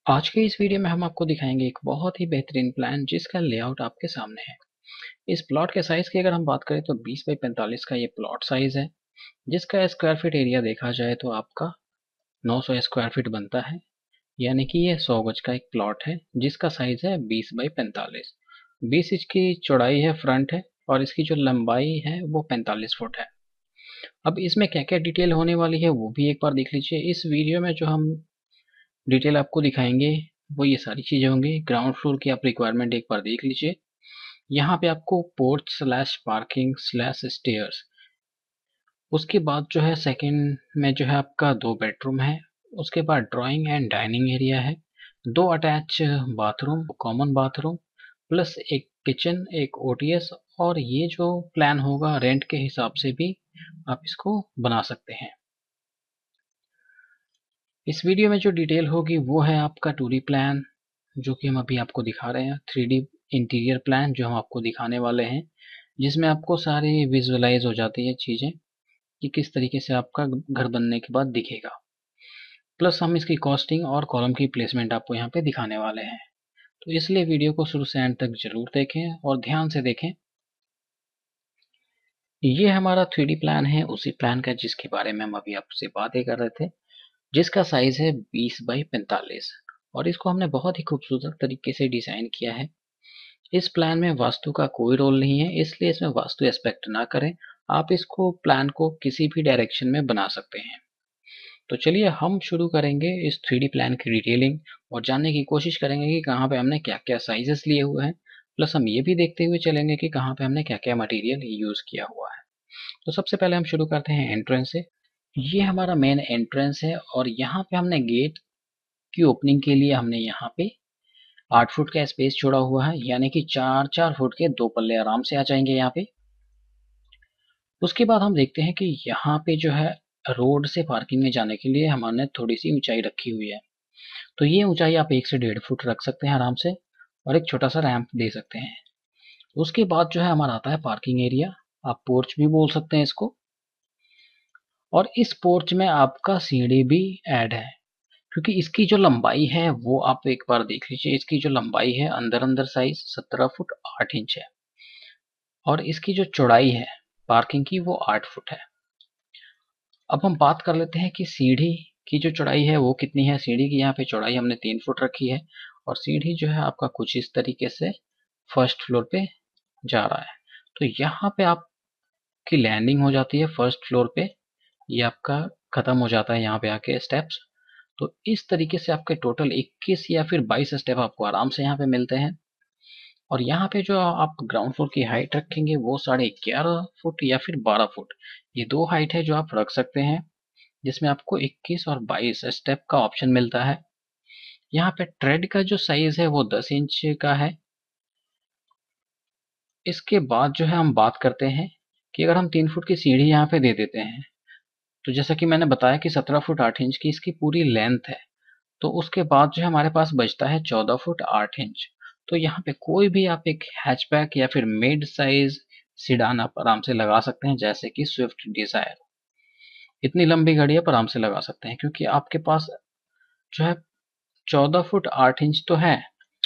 आज के इस वीडियो में हम आपको दिखाएंगे एक बहुत ही बेहतरीन प्लान जिसका लेआउट आपके सामने है। इस प्लॉट के साइज की अगर हम बात करें तो 20 बाई 45 का ये प्लॉट साइज है, जिसका स्क्वायर फीट एरिया देखा जाए तो आपका 900 स्क्वायर फीट बनता है। यानी कि ये 100 गज का एक प्लॉट है जिसका साइज है 20 बाई 45। 20 इंच की चौड़ाई है, फ्रंट है, और इसकी जो लंबाई है वो 45 फुट है। अब इसमें क्या क्या डिटेल होने वाली है वो भी एक बार देख लीजिए। इस वीडियो में जो हम डिटेल आपको दिखाएंगे वो ये सारी चीजें होंगी। ग्राउंड फ्लोर की आप रिक्वायरमेंट एक बार देख लीजिए। यहाँ पे आपको porch slash parking slash stairs, उसके बाद जो है सेकंड में जो है आपका 2 बेडरूम है। उसके बाद ड्राइंग एंड डाइनिंग एरिया है, 2 attach bathroom, common bathroom, plus एक किचन, एक ओटीएस। और ये जो प्लान होगा रेंट के हिसाब से भी आप इसको बना सकते हैं। इस वीडियो में जो डिटेल होगी वो है आपका 2D प्लान जो कि हम अभी आपको दिखा रहे हैं, 3D इंटीरियर प्लान जो हम आपको दिखाने वाले हैं, जिसमें आपको सारी विजुअलाइज हो जाती है चीज़ें कि किस तरीके से आपका घर बनने के बाद दिखेगा। प्लस हम इसकी कॉस्टिंग और कॉलम की प्लेसमेंट आपको यहाँ पे दिखाने वाले हैं। तो इसलिए वीडियो को शुरू से एंड तक जरूर देखें और ध्यान से देखें। ये हमारा 3D प्लान है, उसी प्लान का जिसके बारे में हम अभी आपसे बातें कर रहे थे, जिसका साइज है 20 बाई 45। और इसको हमने बहुत ही खूबसूरत तरीके से डिजाइन किया है। इस प्लान में वास्तु का कोई रोल नहीं है, इसलिए इसमें वास्तु एस्पेक्ट ना करें। आप इसको प्लान को किसी भी डायरेक्शन में बना सकते हैं। तो चलिए हम शुरू करेंगे इस 3D प्लान की डिटेलिंग और जानने की कोशिश करेंगे कि कहाँ पे हमने क्या क्या साइजेस लिए हुए हैं। प्लस हम ये भी देखते हुए चलेंगे कि कहाँ पे हमने क्या क्या मटेरियल यूज किया हुआ है। तो सबसे पहले हम शुरू करते हैं एंट्रेंस से। ये हमारा मेन एंट्रेंस है और यहाँ पे हमने गेट की ओपनिंग के लिए हमने यहाँ पे 8 फुट का स्पेस छोड़ा हुआ है, यानी कि 4-4 फुट के 2 पल्ले आराम से आ जाएंगे यहाँ पे। उसके बाद हम देखते हैं कि यहाँ पे जो है रोड से पार्किंग में जाने के लिए हमने थोड़ी सी ऊंचाई रखी हुई है। तो ये ऊंचाई आप 1 से 1.5 फुट रख सकते हैं आराम से, और एक छोटा सा रैंप दे सकते हैं। उसके बाद जो है हमारा आता है पार्किंग एरिया, आप पोर्च भी बोल सकते हैं इसको। और इस पोर्च में आपका सीढ़ी भी ऐड है, क्योंकि इसकी जो लंबाई है वो आप एक बार देख लीजिए। इसकी जो लंबाई है अंदर अंदर साइज 17 फुट 8 इंच है, और इसकी जो चौड़ाई है पार्किंग की वो 8 फुट है। अब हम बात कर लेते हैं कि सीढ़ी की जो चौड़ाई है वो कितनी है। सीढ़ी की यहाँ पे चौड़ाई हमने 3 फुट रखी है, और सीढ़ी जो है आपका कुछ इस तरीके से फर्स्ट फ्लोर पे जा रहा है। तो यहाँ पे आपकी लैंडिंग हो जाती है फर्स्ट फ्लोर पे, ये आपका खत्म हो जाता है यहाँ पे आके स्टेप्स। तो इस तरीके से आपके टोटल 21 या फिर 22 स्टेप आपको आराम से यहाँ पे मिलते हैं। और यहाँ पे जो आप ग्राउंड फ्लोर की हाइट रखेंगे वो 11.5 फुट या फिर 12 फुट, ये दो हाइट है जो आप रख सकते हैं, जिसमें आपको 21 और 22 स्टेप का ऑप्शन मिलता है। यहाँ पे ट्रेड का जो साइज है वो 10 इंच का है। इसके बाद जो है हम बात करते हैं कि अगर हम 3 फुट की सीढ़ी यहाँ पे दे देते हैं, तो जैसा कि मैंने बताया कि 17 फुट 8 इंच की इसकी पूरी लेंथ है। तो उसके बाद जो है हमारे पास बचता है 14 फुट 8 इंच। तो यहाँ पे कोई भी आप एक हैचबैक या फिर मिड साइज सीडान आप आराम से लगा सकते हैं, जैसे कि स्विफ्ट डिजायर। इतनी लंबी गाड़ी आप आराम से लगा सकते हैं, क्योंकि आपके पास जो है 14 फुट 8 इंच तो है।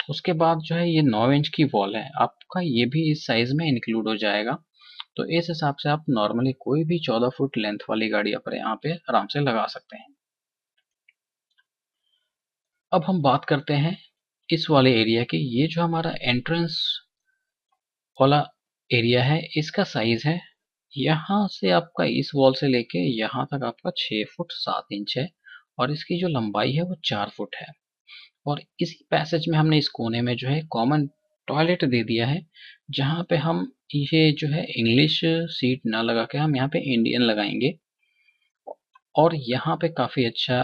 उसके बाद जो है ये 9 इंच की वॉल है आपका, ये भी इस साइज में इंक्लूड हो जाएगा। तो इस हिसाब से आप नॉर्मली कोई भी 14 फुट लेंथ वाली गाड़ी आप यहाँ पे आराम से लगा सकते हैं। अब हम बात करते हैं इस वाले एरिया की। ये जो हमारा एंट्रेंस वाला एरिया है इसका साइज है, यहाँ से आपका इस वॉल से लेके यहाँ तक आपका 6 फुट 7 इंच है, और इसकी जो लंबाई है वो 4 फुट है। और इसी पैसेज में हमने इस कोने में जो है कॉमन टॉयलेट दे दिया है, जहाँ पे हम ये जो है इंग्लिश सीट ना लगा के हम यहाँ पे इंडियन लगाएंगे। और यहाँ पे काफ़ी अच्छा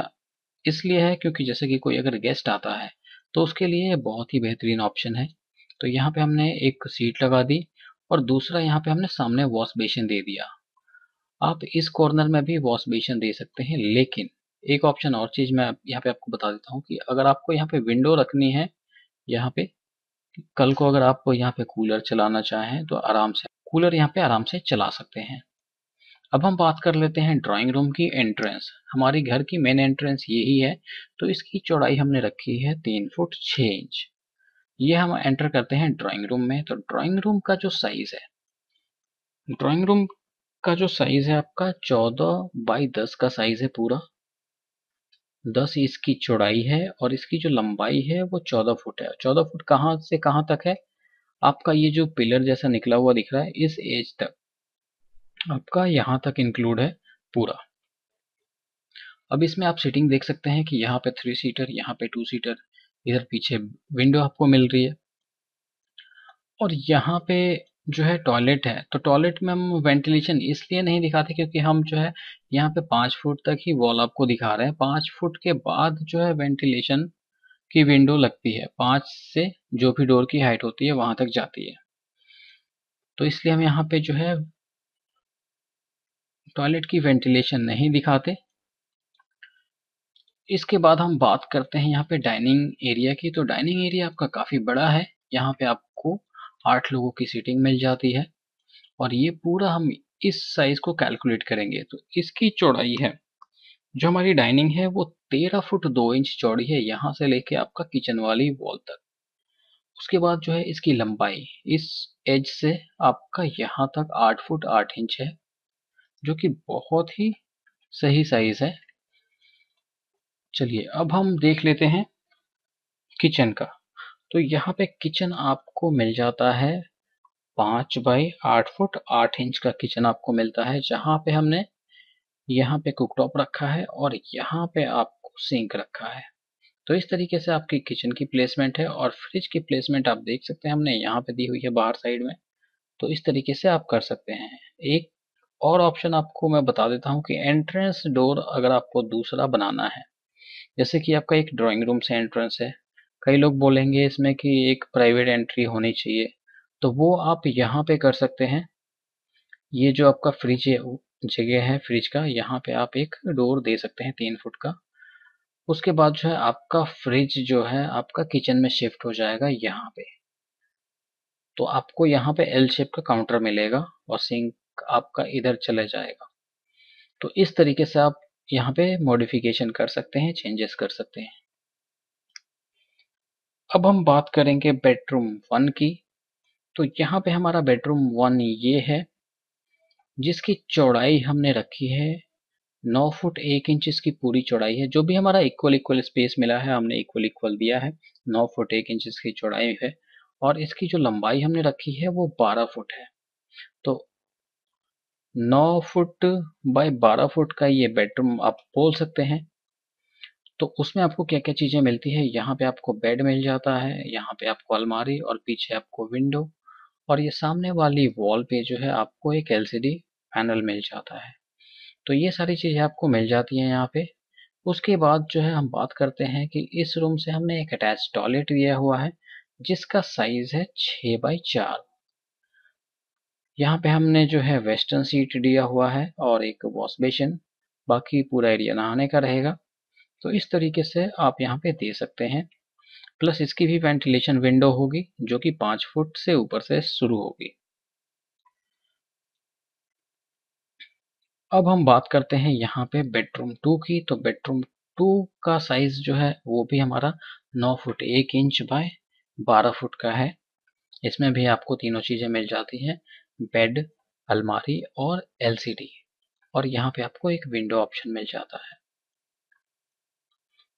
इसलिए है क्योंकि जैसे कि कोई अगर गेस्ट आता है तो उसके लिए ये बहुत ही बेहतरीन ऑप्शन है। तो यहाँ पे हमने एक सीट लगा दी, और दूसरा यहाँ पे हमने सामने वॉश बेसिन दे दिया। आप इस कॉर्नर में भी वॉश बेसिन दे सकते हैं, लेकिन एक ऑप्शन और चीज़ मैं यहाँ पे आपको बता देता हूँ कि अगर आपको यहाँ पे विंडो रखनी है यहाँ पे, कल को अगर आप यहाँ पे कूलर चलाना चाहें तो आराम से कूलर यहाँ पे आराम से चला सकते हैं। अब हम बात कर लेते हैं ड्राइंग रूम की एंट्रेंस। हमारी घर की मेन एंट्रेंस यही है, तो इसकी चौड़ाई हमने रखी है 3 फुट 6 इंच। ये हम एंटर करते हैं ड्राइंग रूम में। तो ड्राइंग रूम का जो साइज है, ड्राइंग रूम का जो साइज है आपका 14 बाई 10 का साइज है पूरा। 10 इसकी चौड़ाई है और इसकी जो लंबाई है वो 14 फुट है। 14 फुट कहाँ से कहाँ तक है? आपका ये जो पिलर जैसा निकला हुआ दिख रहा है, इस एज तक आपका यहाँ तक इंक्लूड है पूरा। अब इसमें आप सीटिंग देख सकते हैं कि यहाँ पे 3 सीटर, यहाँ पे 2 सीटर, इधर पीछे विंडो आपको मिल रही है। और यहाँ पे जो है टॉयलेट है, तो टॉयलेट में हम वेंटिलेशन इसलिए नहीं दिखाते क्योंकि हम जो है यहाँ पे 5 फुट तक ही वॉल आपको दिखा रहे हैं। 5 फुट के बाद जो है वेंटिलेशन की विंडो लगती है, 5 से जो भी डोर की हाइट होती है वहां तक जाती है। तो इसलिए हम यहाँ पे जो है टॉयलेट की वेंटिलेशन नहीं दिखाते। इसके बाद हम बात करते हैं यहाँ पे डाइनिंग एरिया की। तो डाइनिंग एरिया आपका काफी बड़ा है, यहाँ पे आपको 8 लोगों की सीटिंग मिल जाती है। और ये पूरा हम इस साइज को कैलकुलेट करेंगे तो इसकी चौड़ाई है, जो हमारी डाइनिंग है वो 13 फुट 2 इंच चौड़ी है, यहाँ से लेके आपका किचन वाली वॉल तक। उसके बाद जो है इसकी लंबाई इस एज से आपका यहाँ तक 8 फुट 8 इंच है, जो कि बहुत ही सही साइज है। चलिए अब हम देख लेते हैं किचन का। तो यहाँ पे किचन आपको मिल जाता है 5 बाई 8 फुट 8 इंच का किचन आपको मिलता है, जहाँ पे हमने यहाँ पे कुकटॉप रखा है और यहाँ पे आपको सिंक रखा है। तो इस तरीके से आपकी किचन की प्लेसमेंट है। और फ्रिज की प्लेसमेंट आप देख सकते हैं हमने यहाँ पे दी हुई है बाहर साइड में। तो इस तरीके से आप कर सकते हैं। एक और ऑप्शन आपको मैं बता देता हूँ कि एंट्रेंस डोर अगर आपको दूसरा बनाना है, जैसे कि आपका एक ड्राइंग रूम से एंट्रेंस है, कई लोग बोलेंगे इसमें कि एक प्राइवेट एंट्री होनी चाहिए, तो वो आप यहाँ पे कर सकते हैं। ये जो आपका फ्रिज है, जगह है फ्रिज का, यहाँ पे आप एक डोर दे सकते हैं 3 फुट का। उसके बाद जो है आपका फ्रिज जो है आपका किचन में शिफ्ट हो जाएगा यहाँ पे। तो आपको यहाँ पे एल शेप का काउंटर मिलेगा और सिंक आपका इधर चले जाएगा। तो इस तरीके से आप यहाँ पे मॉडिफिकेशन कर सकते हैं, चेंजेस कर सकते हैं। अब हम बात करेंगे बेडरूम 1 की। तो यहाँ पे हमारा बेडरूम 1 ये है, जिसकी चौड़ाई हमने रखी है 9 फुट 1 इंच इसकी पूरी चौड़ाई है। जो भी हमारा इक्वल इक्वल स्पेस मिला है हमने इक्वल इक्वल दिया है। 9 फुट 1 इंच इसकी चौड़ाई है और इसकी जो लंबाई हमने रखी है वो 12 फुट है। तो 9 फुट बाय 12 फुट का ये बेडरूम आप बोल सकते हैं। तो उसमें आपको क्या क्या चीजें मिलती है, यहाँ पे आपको बेड मिल जाता है, यहाँ पे आपको अलमारी और पीछे आपको विंडो, और ये सामने वाली वॉल पे जो है आपको एक एलसीडी पैनल मिल जाता है। तो ये सारी चीजें आपको मिल जाती हैं यहाँ पे। उसके बाद जो है हम बात करते हैं कि इस रूम से हमने एक अटैच टॉयलेट दिया हुआ है, जिसका साइज है 6 बाई 4। यहाँ पे हमने जो है वेस्टर्न सीट दिया हुआ है और एक वॉश बेसिन, बाकी पूरा एरिया नहाने का रहेगा। तो इस तरीके से आप यहाँ पे दे सकते हैं। प्लस इसकी भी वेंटिलेशन विंडो होगी, जो कि 5 फुट से ऊपर से शुरू होगी। अब हम बात करते हैं यहाँ पे बेडरूम 2 की। तो बेडरूम 2 का साइज जो है वो भी हमारा 9 फुट 1 इंच बाय 12 फुट का है। इसमें भी आपको तीनों चीजें मिल जाती हैं, बेड, अलमारी और एलसीडी। और यहाँ पे आपको एक विंडो ऑप्शन मिल जाता है।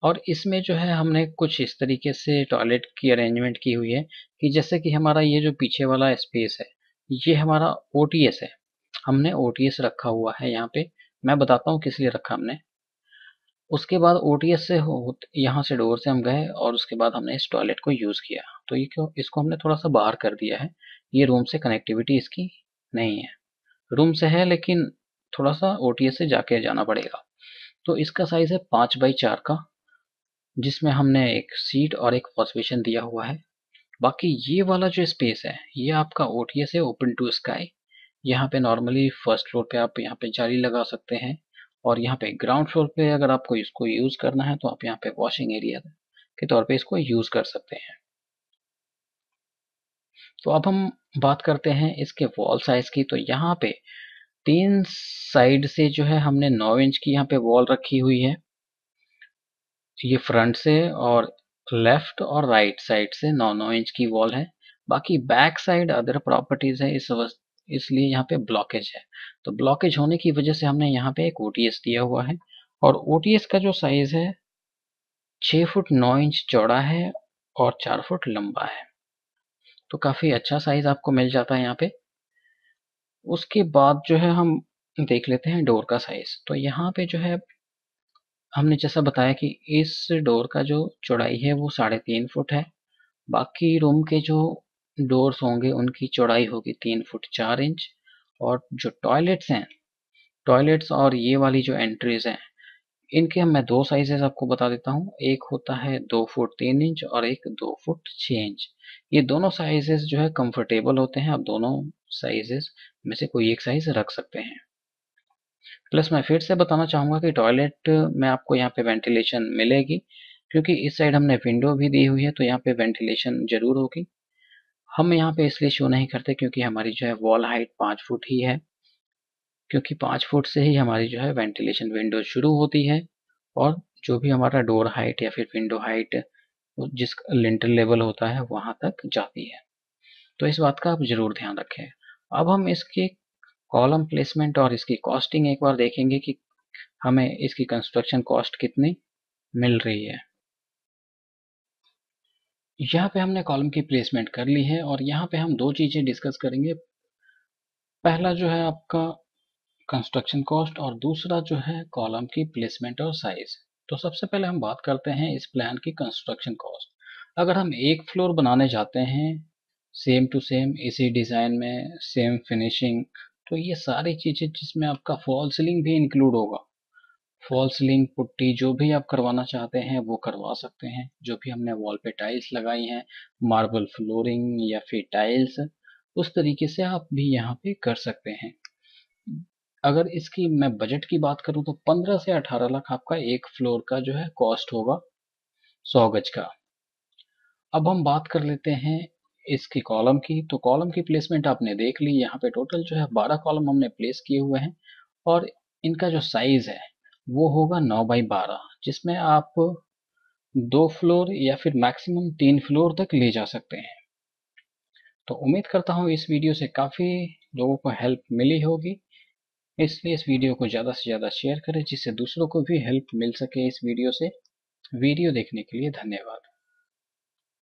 और इसमें जो है हमने कुछ इस तरीके से टॉयलेट की अरेंजमेंट की हुई है कि जैसे कि हमारा ये जो पीछे वाला स्पेस है, ये हमारा ओटीएस है। हमने ओटीएस रखा हुआ है यहाँ पे। मैं बताता हूँ किस लिए रखा हमने। उसके बाद ओटीएस से यहाँ से डोर से हम गए और उसके बाद हमने इस टॉयलेट को यूज किया। तो ये क्यों, इसको हमने थोड़ा सा बाहर कर दिया है। ये रूम से कनेक्टिविटी इसकी नहीं है, रूम से है लेकिन थोड़ा सा ओटीएस से जाके जाना पड़ेगा। तो इसका साइज है 5 बाई 4 का, जिसमें हमने एक सीट और एक वॉश बेसिन दिया हुआ है। बाकी ये वाला जो स्पेस है ये आपका ओटीएस है, ओपन टू स्काई। यहाँ पे नॉर्मली फर्स्ट फ्लोर पे आप यहाँ पे जाली लगा सकते हैं, और यहाँ पे ग्राउंड फ्लोर पे अगर आपको इसको यूज करना है तो आप यहाँ पे वॉशिंग एरिया के तौर पे इसको यूज कर सकते हैं। तो अब हम बात करते हैं इसके वॉल साइज की। तो यहाँ पे 3 साइड से जो है हमने 9 इंच की यहाँ पे वॉल रखी हुई है, ये फ्रंट से, और लेफ्ट और राइट साइड से 9-9 इंच की वॉल है। बाकी बैक साइड अदर प्रॉपर्टीज है, इसलिए यहाँ पे ब्लॉकेज है। तो ब्लॉकेज होने की वजह से हमने यहाँ पे एक ओटीएस दिया हुआ है, और ओटीएस का जो साइज है 6 फुट 9 इंच चौड़ा है और 4 फुट लंबा है। तो काफी अच्छा साइज आपको मिल जाता है यहाँ पे। उसके बाद जो है हम देख लेते हैं डोर का साइज। तो यहाँ पे जो है हमने जैसा बताया कि इस डोर का जो चौड़ाई है वो 3.5 फुट है। बाकी रूम के जो डोर्स होंगे उनकी चौड़ाई होगी 3 फुट 4 इंच। और जो टॉयलेट्स हैं, टॉयलेट्स और ये वाली जो एंट्रीज हैं, इनके मैं 2 साइजेस आपको बता देता हूँ। एक होता है 2 फुट 3 इंच और एक 2 फुट 6 इंच। ये दोनों साइजेस जो है कंफर्टेबल होते हैं, आप दोनों साइजेस में से कोई एक साइज रख सकते हैं। प्लस मैं फिर से बताना चाहूँगा कि टॉयलेट में आपको यहाँ पे वेंटिलेशन मिलेगी, क्योंकि इस साइड हमने विंडो भी दी हुई है, तो यहाँ पे वेंटिलेशन जरूर होगी। हम यहाँ पे इसलिए शो नहीं करते क्योंकि हमारी जो है वॉल हाइट 5 फुट ही है, क्योंकि 5 फुट से ही हमारी जो है वेंटिलेशन विंडो शुरू होती है, और जो भी हमारा डोर हाइट या फिर विंडो हाइट जिस लिंटल लेवल होता है वहां तक जाती है। तो इस बात का आप जरूर ध्यान रखें। अब हम इसकी कॉलम प्लेसमेंट और इसकी कॉस्टिंग एक बार देखेंगे कि हमें इसकी कंस्ट्रक्शन कॉस्ट कितनी मिल रही है। यहाँ पे हमने कॉलम की प्लेसमेंट कर ली है, और यहाँ पे हम 2 चीजें डिस्कस करेंगे। पहला जो है आपका कंस्ट्रक्शन कॉस्ट, और दूसरा जो है कॉलम की प्लेसमेंट और साइज। तो सबसे पहले हम बात करते हैं इस प्लान की कंस्ट्रक्शन कॉस्ट। अगर हम एक फ्लोर बनाने जाते हैं सेम टू सेम इसी डिजाइन में सेम फिनिशिंग, तो ये सारी चीजें जिसमें आपका फॉल सीलिंग भी इंक्लूड होगा, फॉल सीलिंग पुट्टी जो भी आप करवाना चाहते हैं वो करवा सकते हैं। जो भी हमने वॉल पे टाइल्स लगाई हैं, मार्बल फ्लोरिंग या फिर टाइल्स, उस तरीके से आप भी यहाँ पे कर सकते हैं। अगर इसकी मैं बजट की बात करूं तो 15 से 18 लाख आपका एक फ्लोर का जो है कॉस्ट होगा 100 गज का। अब हम बात कर लेते हैं इसकी कॉलम की। तो कॉलम की प्लेसमेंट आपने देख ली, यहाँ पे टोटल जो है 12 कॉलम हमने प्लेस किए हुए हैं, और इनका जो साइज है वो होगा 9x12, जिसमें आप 2 फ्लोर या फिर मैक्सिमम 3 फ्लोर तक ले जा सकते हैं। तो उम्मीद करता हूँ इस वीडियो से काफ़ी लोगों को हेल्प मिली होगी, इसलिए इस वीडियो को ज़्यादा से ज़्यादा शेयर करें जिससे दूसरों को भी हेल्प मिल सके इस वीडियो से। वीडियो देखने के लिए धन्यवाद।